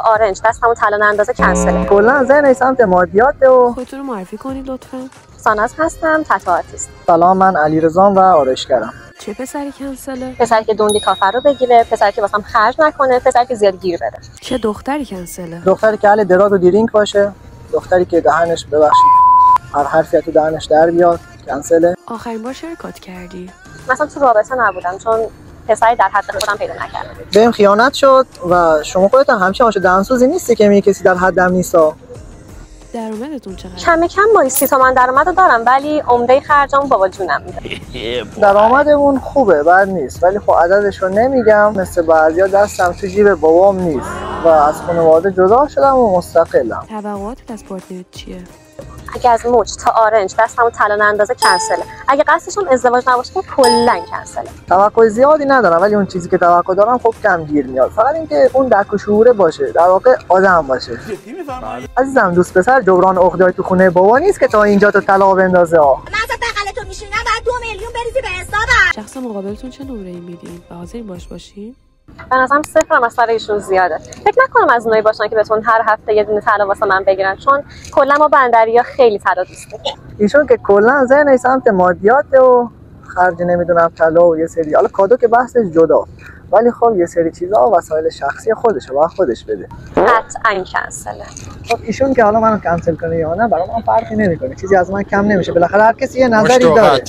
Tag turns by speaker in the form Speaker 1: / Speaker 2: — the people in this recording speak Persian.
Speaker 1: آرنج دستمو طلا اندازه کنسله.
Speaker 2: کلا ذهن سمت مادیاته و
Speaker 3: خودتون رو معرفی کنید لطفا.
Speaker 1: ساناز هستم، تتو آرتیست.
Speaker 2: سلام، من علیرضام و آرایشگرم.
Speaker 3: چه پسری کنسله؟
Speaker 1: پسری که دوندی کافر رو بگیره، پسری که واسم خرج نکنه، پسری که زیاد گیر بده.
Speaker 3: چه دختری کنسله؟
Speaker 2: دختری که اهل دراگ و دیرینگ باشه، دختری که دهنش ببخشید هر حرفی تو دهنش در بیاد، کنسله.
Speaker 3: آخرین بار چرا کات کردی؟
Speaker 1: مثلا تو رابطه نبودم چون پسری در حد خودم پیدا نکردم.
Speaker 2: بهم خیانت شد و شما خودت همچین عاشق دهنسوزی نیستی که میگی کسی در حدم نیستا.
Speaker 3: درآمدتون چقدر؟
Speaker 1: کم کم ماهی 30 تومن درآمدو دارم ولی عمده خرجام بابا جونم میده.
Speaker 2: درآمدمون خوبه، بد نیست، ولی خب عددش رو نمیگم. مثل بعضیا دستم تو جیب بابام نیست و از خانواده جدا شدم و مستقلم.
Speaker 3: توقعاتت از پارتنرت چیه؟
Speaker 1: اگه از موج تا آرنج دستمو طلا اندازه کنسله. اگه قصدشون ازدواج نباشه که کلا کنسله.
Speaker 2: توقع زیادی ندارم ولی اون چیزی که توقع دارم خب کم گیر میاد. فقط اینکه اون درک و شعوره باشه، در واقع آدم باشه. عزیزم دوست پسر جبران عقده‌ای تو خونه بابا نیست که تا اینجا تو طلا بندازه ها.
Speaker 4: من اصلا بغلتو میشینم بعد 2 میلیون بریزی به حسابم.
Speaker 3: شخص مقابلتون چه نمره‌ای میدین؟ و حاضرین باش باشین؟
Speaker 1: به نظرم صفرم از سر ایشون زیاده. فکر نکنم از اونایی باشن که بتون هر هفته یه دونه طلا واسه من بگیرن، چون کلا ما بندریا خیلی طلا دوست داریم.
Speaker 2: ایشون که کلا ذهن سمت مادیاته و خرج نمیدونم طلا و یه سری، حالا کادو که بحثش جدا، ولی خب یه سری چیزا و وسایل شخصی خودشه و خودش بده.
Speaker 1: قطعاً کنسله.
Speaker 2: خب ایشون که حالا منو کنسل کنه یا نه برام فرقی نمیکنه، چیزی از من کم نمیشه. بالاخره هر کسی یه نظری داره.